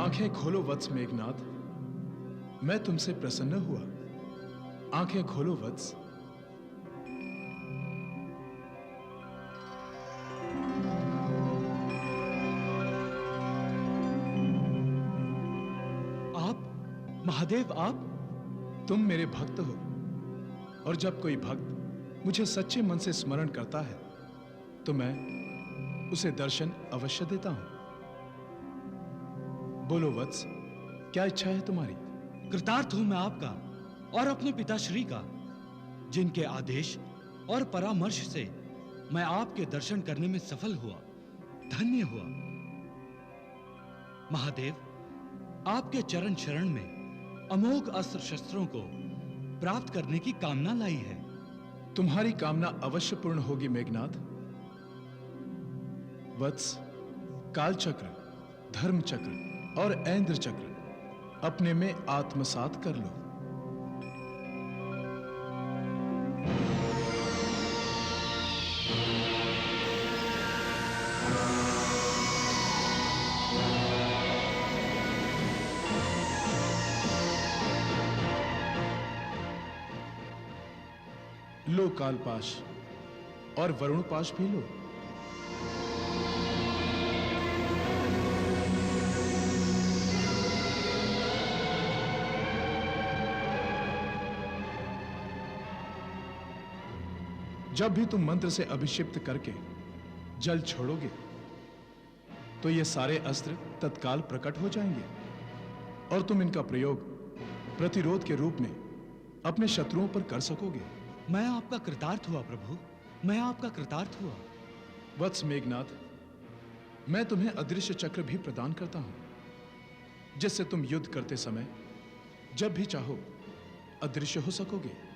आंखें खोलो वत्स मेघनाद, मैं तुमसे प्रसन्न हुआ। आंखें खोलो वत्स। आप महादेव, आप? तुम मेरे भक्त हो, और जब कोई भक्त मुझे सच्चे मन से स्मरण करता है तो मैं उसे दर्शन अवश्य देता हूं। बोलो वत्स, क्या इच्छा है तुम्हारी? कृतार्थ हूं मैं आपका और अपने पिताश्री का, जिनके आदेश और परामर्श से मैं आपके दर्शन करने में सफल हुआ, धन्य हुआ। महादेव, आपके चरण शरण में अमोघ अस्त्र शस्त्रों को प्राप्त करने की कामना लाई है। तुम्हारी कामना अवश्य पूर्ण होगी मेघनाद। वत्स, कालचक्र, धर्मचक्र और ऐन्द्र चक्र अपने में आत्मसात कर लो। लो कालपाश और वरुण पाश भी लो। जब भी तुम मंत्र से अभिषिप्त करके जल छोड़ोगे तो ये सारे अस्त्र तत्काल प्रकट हो जाएंगे और तुम इनका प्रयोग प्रतिरोध के रूप में अपने शत्रुओं पर कर सकोगे। मैं आपका कृतार्थ हुआ प्रभु, मैं आपका कृतार्थ हुआ। वत्स मेघनाद, मैं तुम्हें अदृश्य चक्र भी प्रदान करता हूं, जिससे तुम युद्ध करते समय जब भी चाहो अदृश्य हो सकोगे।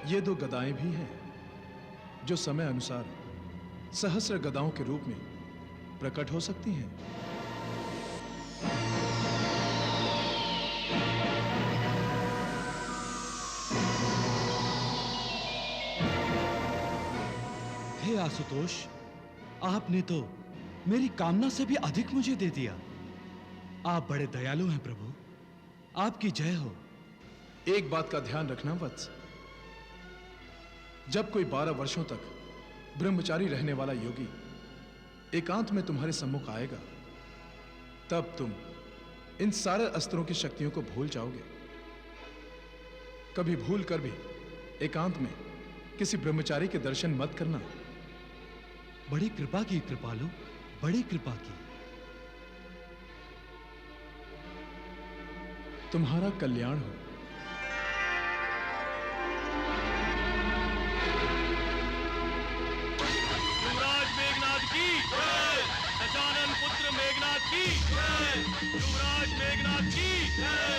ये दो गदाएं भी हैं जो समय अनुसार सहस्र गदाओं के रूप में प्रकट हो सकती हैं। हे आशुतोष, आपने तो मेरी कामना से भी अधिक मुझे दे दिया। आप बड़े दयालु हैं प्रभु, आपकी जय हो। एक बात का ध्यान रखना वत्स, जब कोई 12 वर्षों तक ब्रह्मचारी रहने वाला योगी एकांत में तुम्हारे सम्मुख आएगा, तब तुम इन सारे अस्त्रों की शक्तियों को भूल जाओगे। कभी भूल कर भी एकांत में किसी ब्रह्मचारी के दर्शन मत करना। बड़ी कृपा की कृपालु, बड़ी कृपा की। तुम्हारा कल्याण हो। गजानन पुत्र मेघनाद की जय, युवराज मेघनाद की जय,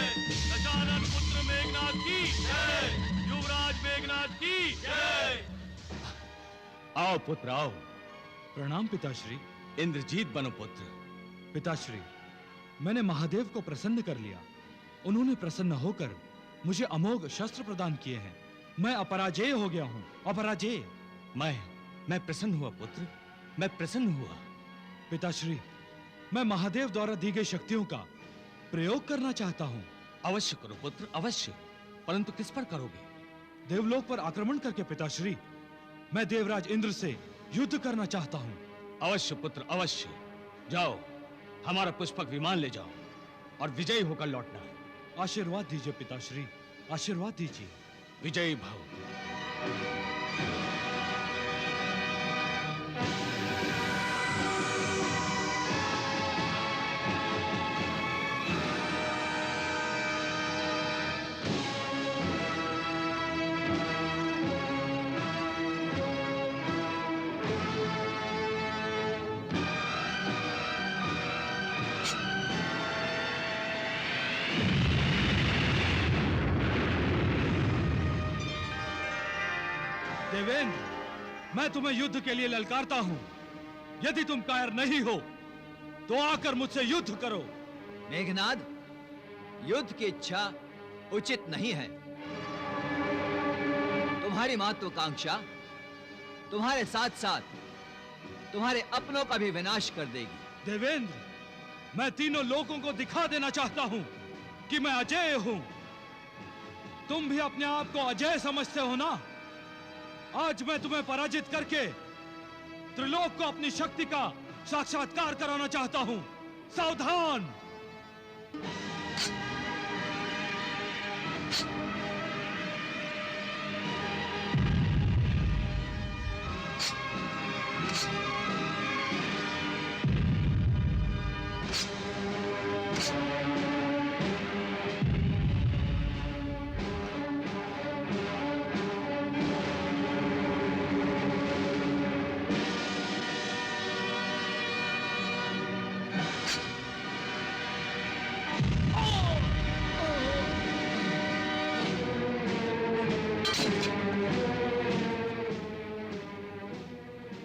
गजानन पुत्र मेघनाद की जय, युवराज मेघनाद की जय। आओ पुत्र आओ। प्रणाम पिताश्री। इंद्रजीत बनो पुत्र। पिताश्री, मैंने महादेव को प्रसन्न कर लिया। उन्होंने प्रसन्न होकर मुझे अमोघ शस्त्र प्रदान किए हैं। मैं अपराजेय हो गया हूं, अपराजेय। मैं प्रसन्न हुआ पुत्र, मैं प्रसन्न हुआ। पिताश्री, मैं महादेव द्वारा दी गई शक्तियों का प्रयोग करना चाहता हूं। अवश्य करो पुत्र, अवश्य। परंतु किस पर करोगे? देवलोक पर आक्रमण करके पिताश्री। मैं देवराज इंद्र से युद्ध करना चाहता हूं। अवश्य पुत्र, अवश्य। जाओ, हमारा पुष्पक विमान ले जाओ और विजयी होकर लौटना। आशीर्वाद दीजिए पिताश्री, आशीर्वाद दीजिए। विजयी भव। देवेंद्र, मैं तुम्हें युद्ध के लिए ललकारता हूं। यदि तुम कायर नहीं हो तो आकर मुझसे युद्ध करो। मेघनाद, युद्ध की इच्छा उचित नहीं है। तुम्हारी महत्वाकांक्षा तुम्हारे साथ साथ तुम्हारे अपनों का भी विनाश कर देगी। देवेंद्र, मैं तीनों लोगों को दिखा देना चाहता हूं कि मैं अजय हूं। तुम भी अपने आप को अजय समझते हो ना? आज मैं तुम्हें पराजित करके त्रिलोक को अपनी शक्ति का साक्षात्कार कराना चाहता हूं। सावधान!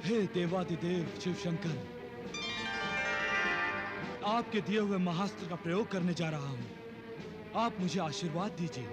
हे देवादिदेव शिव शंकर, आपके दिए हुए महास्त्र का प्रयोग करने जा रहा हूं। आप मुझे आशीर्वाद दीजिए।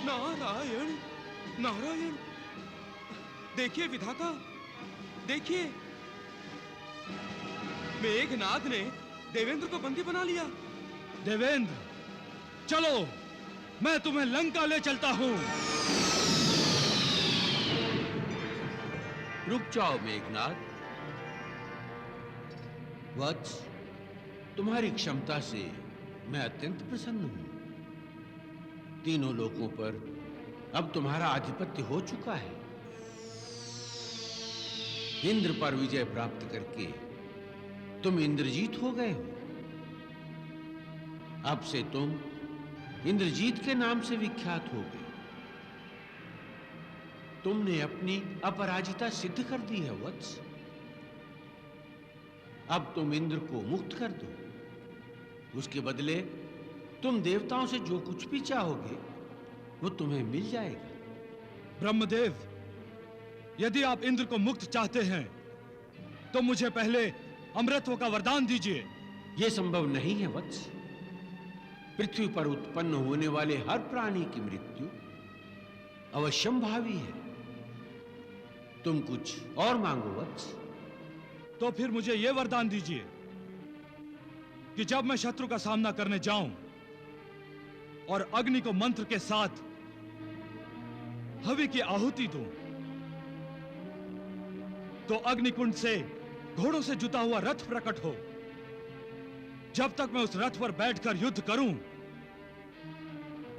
नारायण नारायण, देखिए विधाता, देखिए, मेघनाद ने देवेंद्र को बंदी बना लिया। देवेंद्र, चलो, मैं तुम्हें लंका ले चलता हूं। रुक जाओ मेघनाद। वत्स, तुम्हारी क्षमता से मैं अत्यंत प्रसन्न हूं। तीनों लोकों पर अब तुम्हारा आधिपत्य हो चुका है। इंद्र पर विजय प्राप्त करके तुम इंद्रजीत हो गए हो। अब से तुम इंद्रजीत के नाम से विख्यात हो गए। तुमने अपनी अपराजिता सिद्ध कर दी है वत्स। अब तुम इंद्र को मुक्त कर दो। उसके बदले तुम देवताओं से जो कुछ भी चाहोगे वो तुम्हें मिल जाएगा। ब्रह्मदेव, यदि आप इंद्र को मुक्त चाहते हैं तो मुझे पहले अमृतत्व का वरदान दीजिए। यह संभव नहीं है वत्स। पृथ्वी पर उत्पन्न होने वाले हर प्राणी की मृत्यु अवश्यंभावी है। तुम कुछ और मांगो वत्स। तो फिर मुझे यह वरदान दीजिए कि जब मैं शत्रु का सामना करने जाऊं और अग्नि को मंत्र के साथ हवि की आहुति दूं, तो अग्निकुंड से घोड़ों से जुता हुआ रथ प्रकट हो। जब तक मैं उस रथ पर बैठकर युद्ध करूं,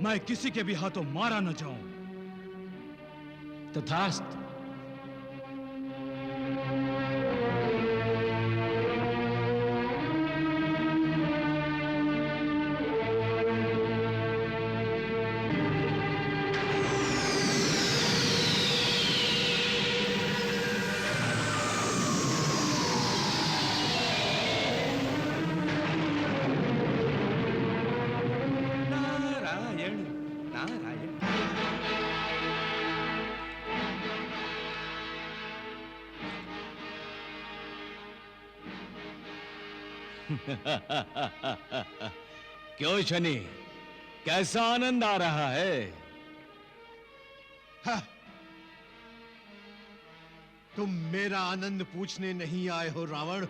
मैं किसी के भी हाथों मारा न जाऊं। तथास्तु। नारायण नारायण। क्यों शनि, कैसा आनंद आ रहा है? तुम मेरा आनंद पूछने नहीं आए हो रावण।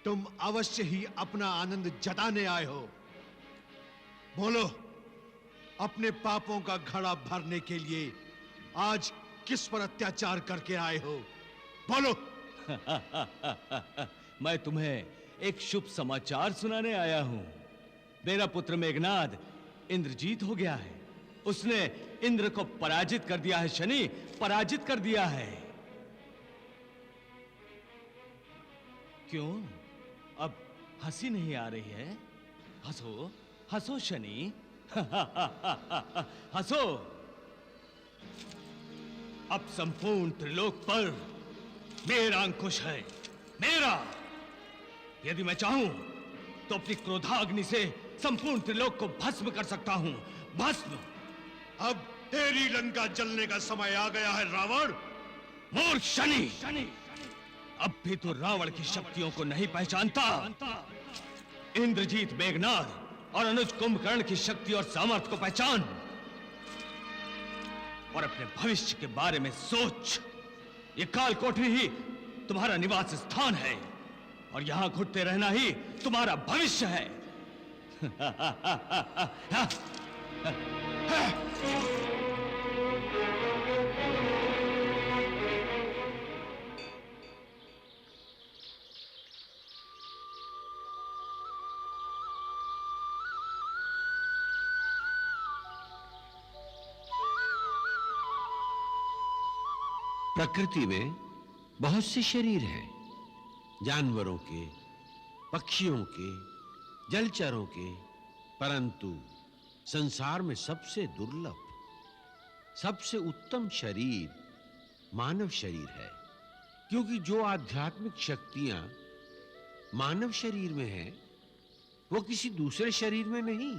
तुम अवश्य ही अपना आनंद जताने आए हो। बोलो, अपने पापों का घड़ा भरने के लिए आज किस पर अत्याचार करके आए हो? बोलो। मैं तुम्हें एक शुभ समाचार सुनाने आया हूं। मेरा पुत्र मेघनाद इंद्रजीत हो गया है। उसने इंद्र को पराजित कर दिया है शनि, पराजित कर दिया है। क्यों, अब हंसी नहीं आ रही है? हंसो, हंसो शनि। हंसो। अब संपूर्ण त्रिलोक पर मेरा अंकुश है, मेरा। यदि मैं चाहूं तो अपनी क्रोधाग्नि से संपूर्ण त्रिलोक को भस्म कर सकता हूं, भस्म। अब तेरी लंका जलने का समय आ गया है रावण। मूर्ख शनि, अब भी तो रावण की शक्तियों को नहीं पहचानता। इंद्रजीत, मेघनाद और अनुज कुंभकर्ण की शक्ति और सामर्थ्य को पहचान और अपने भविष्य के बारे में सोच। ये काल कोठरी ही तुम्हारा निवास स्थान है और यहां घुटते रहना ही तुम्हारा भविष्य है। प्रकृति में बहुत से शरीर हैं, जानवरों के, पक्षियों के, जलचरों के, परंतु संसार में सबसे दुर्लभ, सबसे उत्तम शरीर मानव शरीर है। क्योंकि जो आध्यात्मिक शक्तियां मानव शरीर में हैं, वो किसी दूसरे शरीर में नहीं।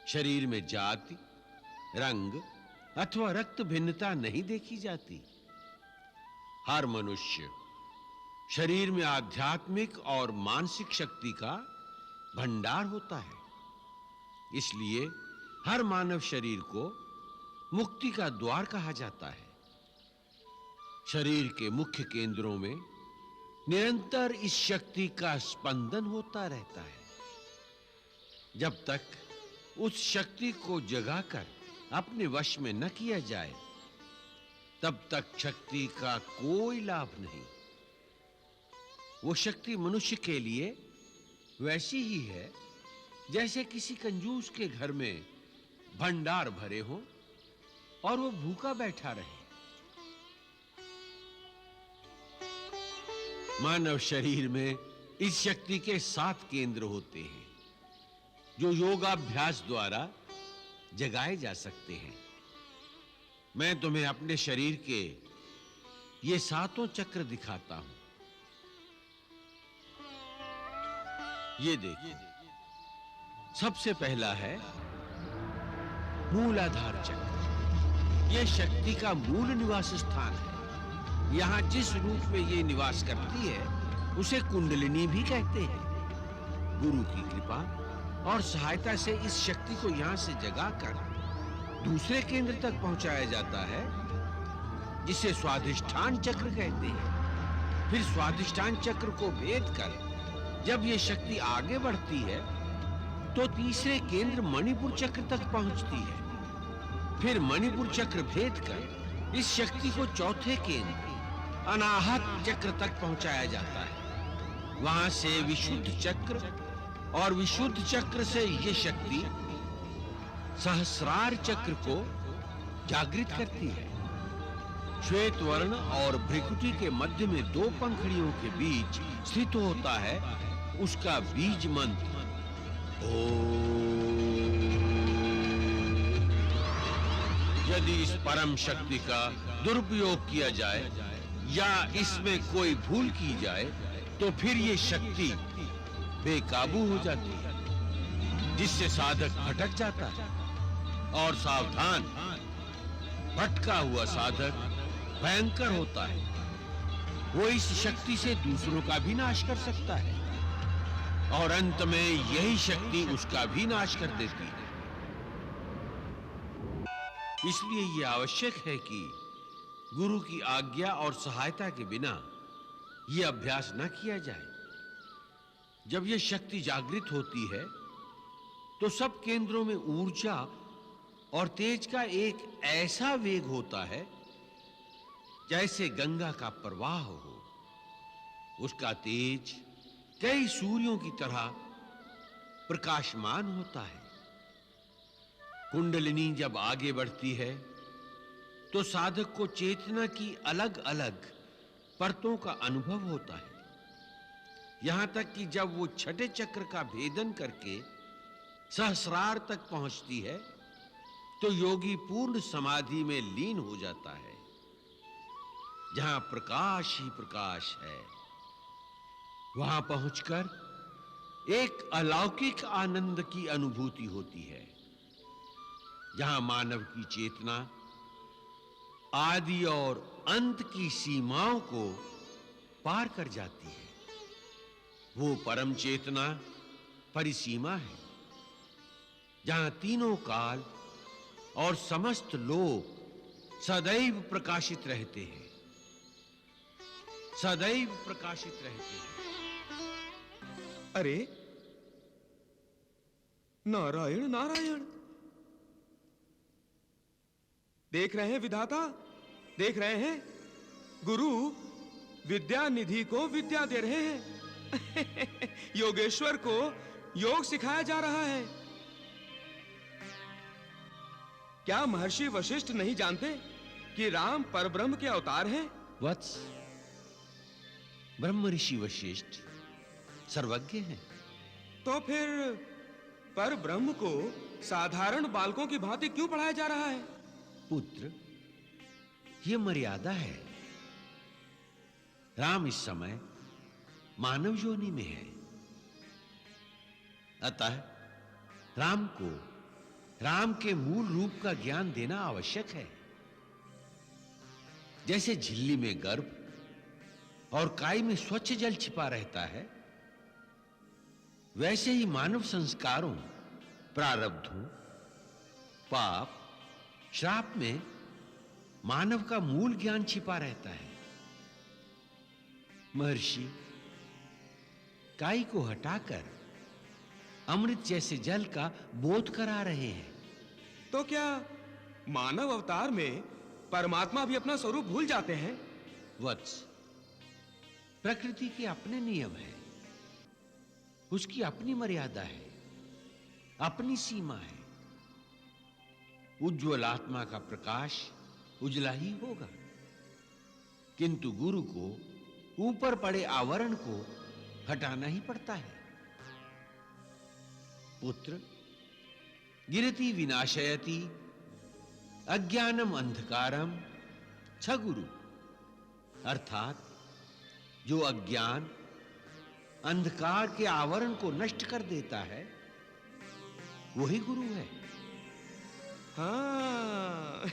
शरीर में जाति, रंग अथवा रक्त भिन्नता नहीं देखी जाती। हर मनुष्य शरीर में आध्यात्मिक और मानसिक शक्ति का भंडार होता है। इसलिए हर मानव शरीर को मुक्ति का द्वार कहा जाता है। शरीर के मुख्य केंद्रों में निरंतर इस शक्ति का स्पंदन होता रहता है। जब तक उस शक्ति को जगाकर अपने वश में न किया जाए, तब तक शक्ति का कोई लाभ नहीं। वो शक्ति मनुष्य के लिए वैसी ही है जैसे किसी कंजूस के घर में भंडार भरे हो और वो भूखा बैठा रहे। मानव शरीर में इस शक्ति के 7 केंद्र होते हैं, जो योगाभ्यास द्वारा जगाए जा सकते हैं। मैं तुम्हें अपने शरीर के ये 7 चक्र दिखाता हूं। ये देखिए, सबसे पहला है मूलाधार चक्र। यह शक्ति का मूल निवास स्थान है। यहां जिस रूप में ये निवास करती है, उसे कुंडलिनी भी कहते हैं। गुरु की कृपा और सहायता से इस शक्ति को यहां से जगाकर दूसरे केंद्र तक पहुंचाया जाता है, जिसे स्वाधिष्ठान चक्र कहते हैं। फिर स्वाधिष्ठान चक्र को भेद कर जब ये शक्ति आगे बढ़ती है, तो तीसरे केंद्र मणिपुर चक्र तक पहुंचती है। फिर मणिपुर चक्र भेद कर इस शक्ति को चौथे केंद्र अनाहत चक्र तक पहुंचाया जाता है। वहां से विशुद्ध चक्र और विशुद्ध चक्र से यह शक्ति सहस्रार चक्र को जागृत करती है। श्वेत वर्ण और भ्रिकुटी के मध्य में 2 पंखुड़ियों के बीच स्थित होता है उसका बीज मंत्र ओम। यदि इस परम शक्ति का दुरुपयोग किया जाए या इसमें कोई भूल की जाए, तो फिर ये शक्ति बेकाबू हो जाती है, जिससे साधक भटक जाता है। और सावधान, भटका हुआ साधक भयंकर होता है। वो इस शक्ति से दूसरों का भी नाश कर सकता है और अंत में यही शक्ति उसका भी नाश कर देती है। इसलिए यह आवश्यक है कि गुरु की आज्ञा और सहायता के बिना यह अभ्यास न किया जाए। जब यह शक्ति जागृत होती है, तो सब केंद्रों में ऊर्जा और तेज का एक ऐसा वेग होता है जैसे गंगा का प्रवाह हो। उसका तेज कई सूर्यों की तरह प्रकाशमान होता है। कुंडलिनी जब आगे बढ़ती है, तो साधक को चेतना की अलग-अलग परतों का अनुभव होता है। यहां तक कि जब वो छठे चक्र का भेदन करके सहस्रार तक पहुंचती है तो योगी पूर्ण समाधि में लीन हो जाता है, जहां प्रकाश ही प्रकाश है। वहां पहुंचकर एक अलौकिक आनंद की अनुभूति होती है, जहां मानव की चेतना आदि और अंत की सीमाओं को पार कर जाती है। वो परम चेतना परिसीमा है, जहां तीनों काल और समस्त लोक सदैव प्रकाशित रहते हैं, सदैव प्रकाशित रहते हैं। अरे नारायण नारायण, देख रहे हैं विधाता, देख रहे हैं गुरु विद्या निधि को विद्या दे रहे हैं। योगेश्वर को योग सिखाया जा रहा है। क्या महर्षि वशिष्ठ नहीं जानते कि राम परब्रह्म के अवतार हैं? वत्स, ब्रह्म ऋषि वशिष्ठ सर्वज्ञ हैं। तो फिर पर ब्रह्म को साधारण बालकों की भांति क्यों पढ़ाया जा रहा है? पुत्र, यह मर्यादा है। राम इस समय मानव योनि में है, अतः राम को राम के मूल रूप का ज्ञान देना आवश्यक है। जैसे झिल्ली में गर्भ और काई में स्वच्छ जल छिपा रहता है, वैसे ही मानव संस्कारों, प्रारब्धों, पाप, श्राप में मानव का मूल ज्ञान छिपा रहता है। महर्षि काई को हटाकर अमृत जैसे जल का बोध करा रहे हैं। तो क्या मानव अवतार में परमात्मा भी अपना स्वरूप भूल जाते हैं? वत्स, प्रकृति के अपने नियम हैं, उसकी अपनी मर्यादा है, अपनी सीमा है। उज्ज्वल आत्मा का प्रकाश उजला ही होगा, किंतु गुरु को ऊपर पड़े आवरण को हटाना ही पड़ता है। पुत्र, गिरति विनाशयति अज्ञानम अंधकारम छ गुरु, अर्थात जो अज्ञान अंधकार के आवरण को नष्ट कर देता है, वही गुरु है। हाँ।